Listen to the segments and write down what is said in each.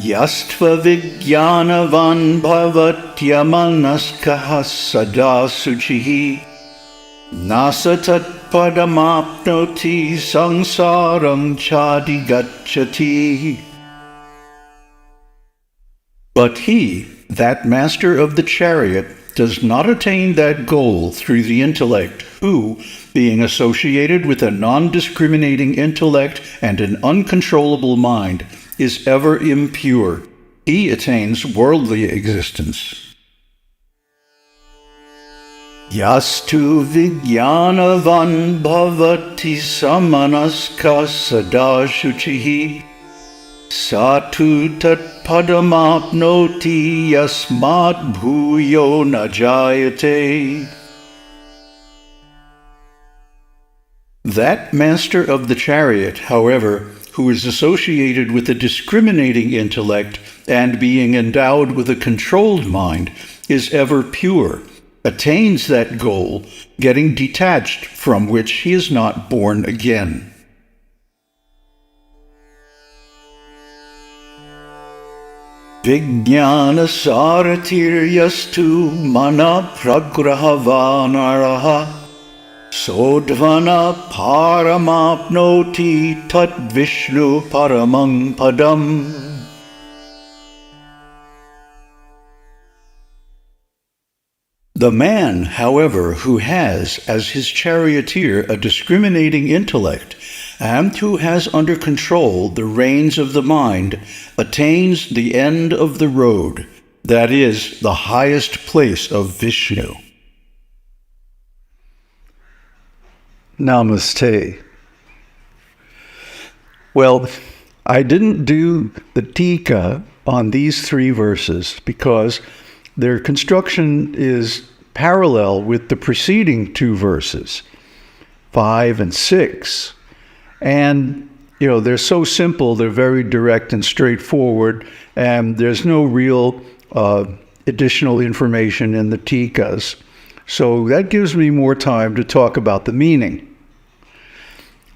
Yastva vijnanavan bhavatyamanaskaha sada suchihi nasatat padamapnoti samsaram chadi gacchati. But he, that master of the chariot, does not attain that goal through the intellect, who, being associated with a non-discriminating intellect and an uncontrollable mind, is ever impure. He attains worldly existence. Yastu vijnanavan bhavati samanaska sada shuchihi satu tat padamapnoti yasmat bhuyo najayate. That master of the chariot, however, who is associated with a discriminating intellect and being endowed with a controlled mind, is ever pure, attains that goal, getting detached from which he is not born again. Vijnana saratir yastu mana pragrahavanaraha sodvana paramapnoti tat vishnu paramang padam. The man, however, who has as his charioteer a discriminating intellect, and who has under control the reins of the mind, attains the end of the road, that is, the highest place of Vishnu. Namaste. Well, I didn't do the tika on these three verses because their construction is parallel with the preceding two verses, 5 and 6. And, they're so simple, they're very direct and straightforward, and there's no real additional information in the tikas. So that gives me more time to talk about the meaning.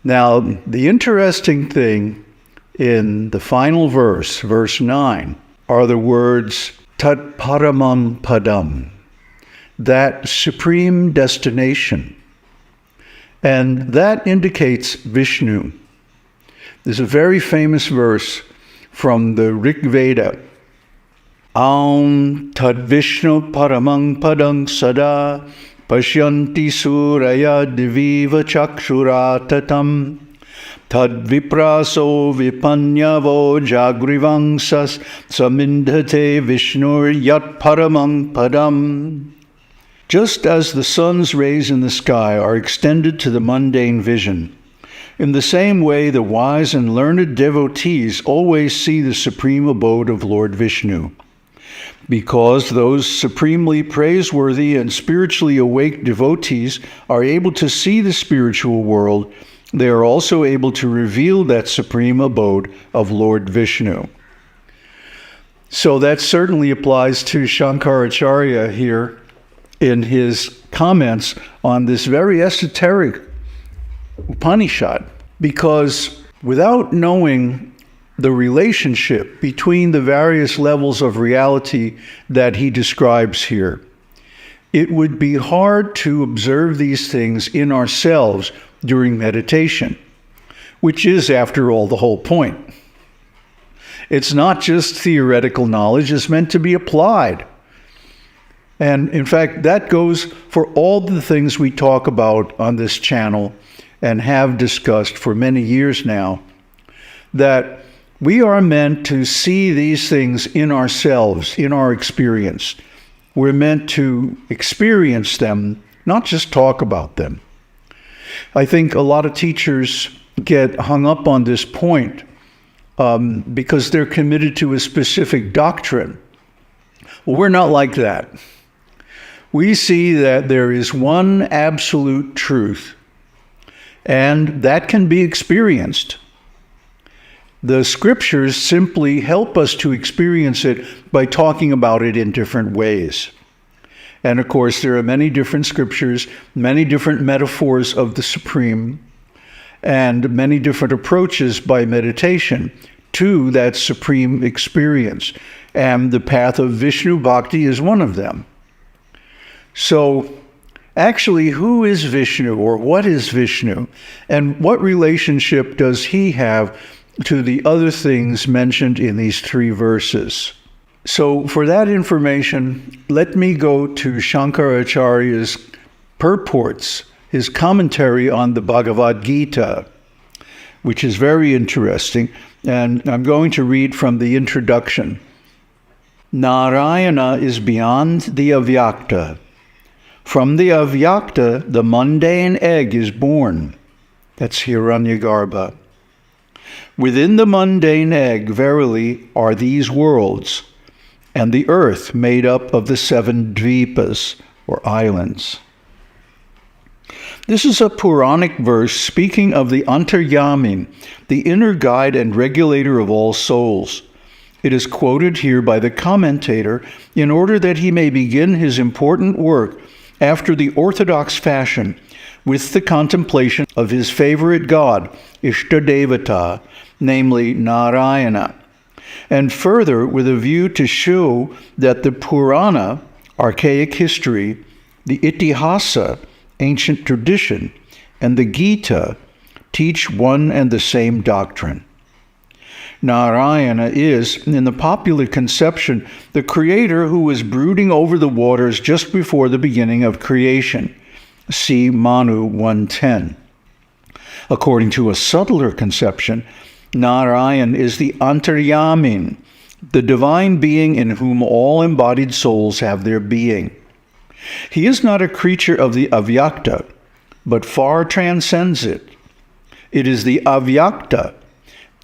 Now, the interesting thing in the final verse, verse 9, are the words Tat Paramam Padam, that supreme destination. And that indicates Vishnu. There's a very famous verse from the Rig Veda. Aum Tad Vishnu Paramang Padang Sada Pashyanti Suraya Diviva Chakshuratatam Tad Vipraso Vipanyavo Jagrivangsas Samindhate Vishnur Yat Paramang Padam. Just as the sun's rays in the sky are extended to the mundane vision, in the same way the wise and learned devotees always see the supreme abode of Lord Vishnu. Because those supremely praiseworthy and spiritually awake devotees are able to see the spiritual world, they are also able to reveal that supreme abode of Lord Vishnu. So that certainly applies to Shankaracharya here in his comments on this very esoteric Upanishad, because without knowing the relationship between the various levels of reality that he describes here, it would be hard to observe these things in ourselves during meditation, which is, after all, the whole point. It's not just theoretical knowledge, it's meant to be applied. And in fact, that goes for all the things we talk about on this channel and have discussed for many years now, that we are meant to see these things in ourselves, in our experience. We're meant to experience them, not just talk about them. I think a lot of teachers get hung up on this point because they're committed to a specific doctrine. Well, we're not like that. We see that there is one absolute truth, and that can be experienced. The scriptures simply help us to experience it by talking about it in different ways. And of course, there are many different scriptures, many different metaphors of the Supreme, and many different approaches by meditation to that supreme experience. And the path of Vishnu Bhakti is one of them. So, actually, who is Vishnu, or what is Vishnu? And what relationship does he have to the other things mentioned in these 3 verses? So, for that information, let me go to Shankaracharya's purports, his commentary on the Bhagavad Gita, which is very interesting. And I'm going to read from the introduction. Narayana is beyond the avyakta. From the avyakta, the mundane egg is born. That's Hiranyagarbha. Within the mundane egg, verily, are these worlds, and the earth made up of the 7 dvipas, or islands. This is a Puranic verse speaking of the Antaryamin, the inner guide and regulator of all souls. It is quoted here by the commentator in order that he may begin his important work after the orthodox fashion with the contemplation of his favorite god, Ishtadevata, namely Narayana, and further with a view to show that the Purana, archaic history, the Itihasa, ancient tradition, and the Gita teach one and the same doctrine. Narayana is, in the popular conception, the creator who was brooding over the waters just before the beginning of creation. See Manu 110. According to a subtler conception, Narayan is the Antaryamin, the divine being in whom all embodied souls have their being. He is not a creature of the avyakta, but far transcends it. It is the avyakta,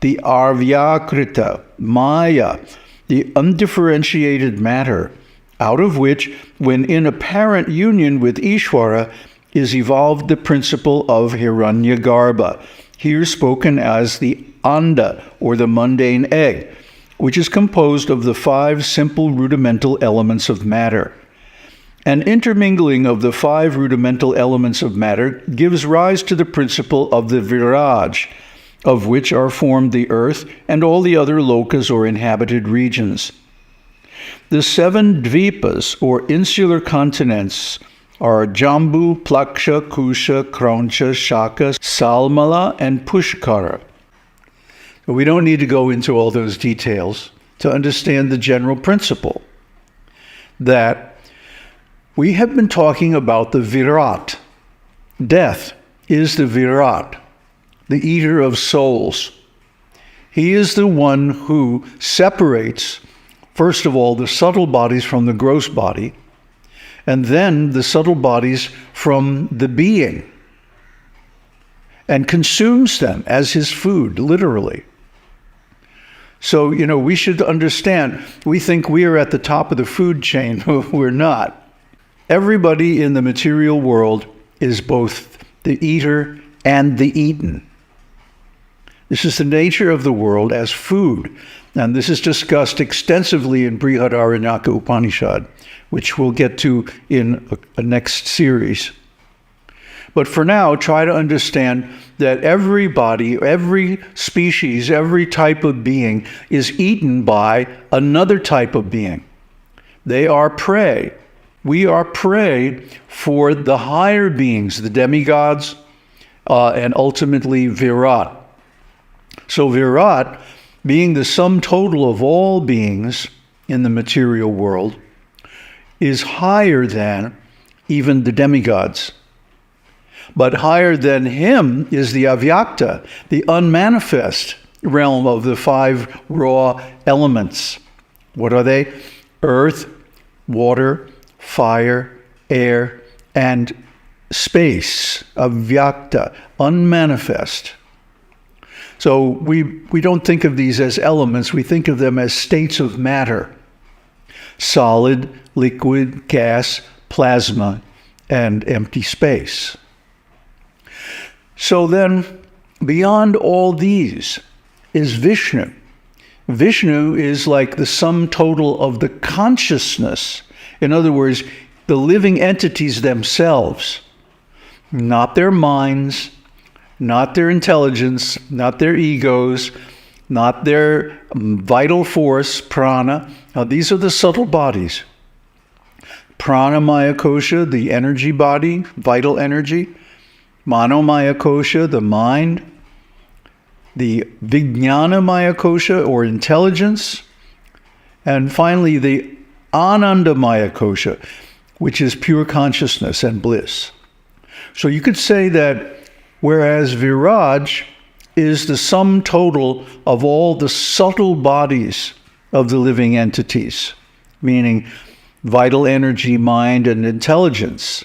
the arvyakrita, maya, the undifferentiated matter, out of which, when in apparent union with Ishvara, is evolved the principle of Hiranyagarbha, here spoken as the anda, or the mundane egg, which is composed of the 5 simple rudimental elements of matter. An intermingling of the 5 rudimental elements of matter gives rise to the principle of the viraj, of which are formed the earth and all the other lokas or inhabited regions. The 7 dvipas, or insular continents, are Jambu, Plaksha, Kusha, Krauncha, Shaka, Salmala, and Pushkara. We don't need to go into all those details to understand the general principle that we have been talking about the Virat. Death is the Virat, the eater of souls. He is the one who separates, first of all, the subtle bodies from the gross body, and then the subtle bodies from the being, and consumes them as his food, literally. So, we should understand, we think we are at the top of the food chain. We're not. Everybody in the material world is both the eater and the eaten. This is the nature of the world as food, and this is discussed extensively in Brihadaranyaka Upanishad, which we'll get to in a next series. But for now, try to understand that everybody, every species, every type of being is eaten by another type of being. They are prey. We are prey for the higher beings, the demigods, and ultimately Virat. So Virat, being the sum total of all beings in the material world, is higher than even the demigods. But higher than him is the avyakta, the unmanifest realm of the 5 raw elements. What are they? Earth, water, fire, air, and space, avyakta, unmanifest. So we don't think of these as elements, we think of them as states of matter. Solid, liquid, gas, plasma, and empty space. So then, beyond all these is Vishnu. Vishnu is like the sum total of the consciousness. In other words, the living entities themselves, not their minds, not their intelligence, not their egos, not their vital force, prana. Now, these are the subtle bodies. Pranamaya kosha, the energy body, vital energy. Manomaya kosha, the mind. The Vijnanamaya kosha, or intelligence. And finally, the Anandamaya kosha, which is pure consciousness and bliss. So you could say that whereas Viraj is the sum total of all the subtle bodies of the living entities, meaning vital energy, mind, and intelligence,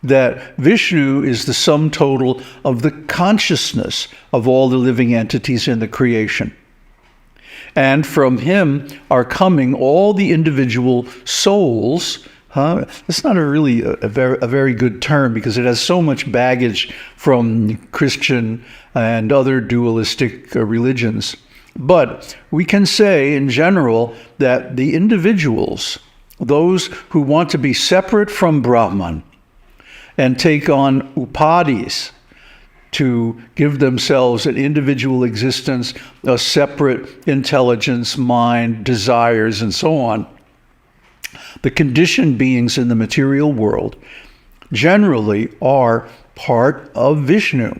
that Vishnu is the sum total of the consciousness of all the living entities in the creation. And from him are coming all the individual souls. That's not a very good term, because it has so much baggage from Christian and other dualistic religions. But we can say in general that the individuals, those who want to be separate from Brahman and take on upadhis to give themselves an individual existence, a separate intelligence, mind, desires, and so on, the conditioned beings in the material world generally are part of Vishnu.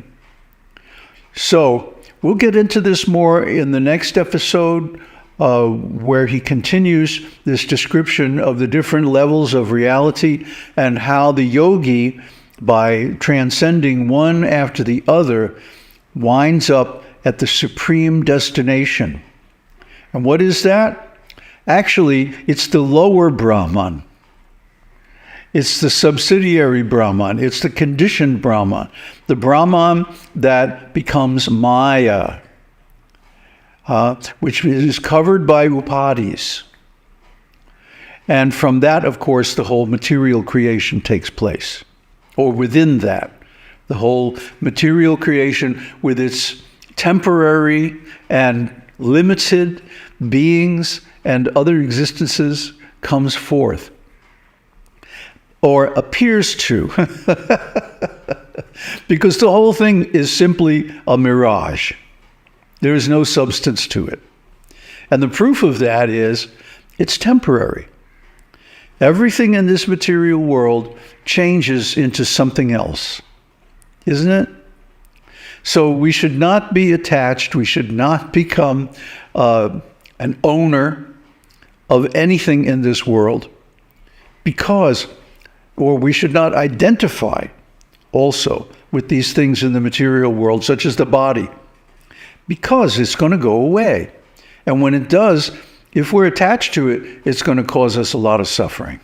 So we'll get into this more in the next episode, where he continues this description of the different levels of reality and how the yogi, by transcending one after the other, winds up at the supreme destination. And what is that? Actually, it's the lower Brahman. It's the subsidiary Brahman. It's the conditioned Brahman. The Brahman that becomes Maya, which is covered by upadhis. And from that, of course, the whole material creation takes place. Or within that, the whole material creation with its temporary and limited beings and other existences comes forth, or appears to, because the whole thing is simply a mirage. There is no substance to it. And the proof of that is it's temporary. Everything in this material world changes into something else, isn't it? So we should not be attached. We should not become an owner of anything in this world, or we should not identify also with these things in the material world, such as the body, because it's going to go away. And when it does, if we're attached to it, it's going to cause us a lot of suffering.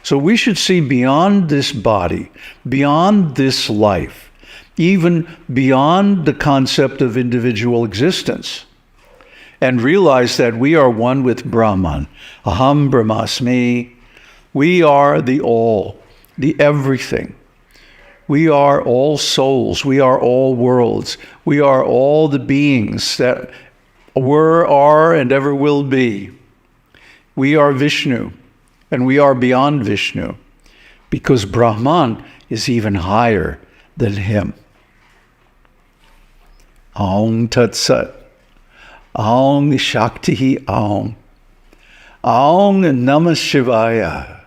So we should see beyond this body, beyond this life, even beyond the concept of individual existence, and realize that we are one with Brahman. Aham Brahmasmi. We are the all, the everything. We are all souls. We are all worlds. We are all the beings that were, are, and ever will be. We are Vishnu, and we are beyond Vishnu, because Brahman is even higher than him. Aum Tat Sat. Aum Shakti Aum. Aum Namah Shivaya.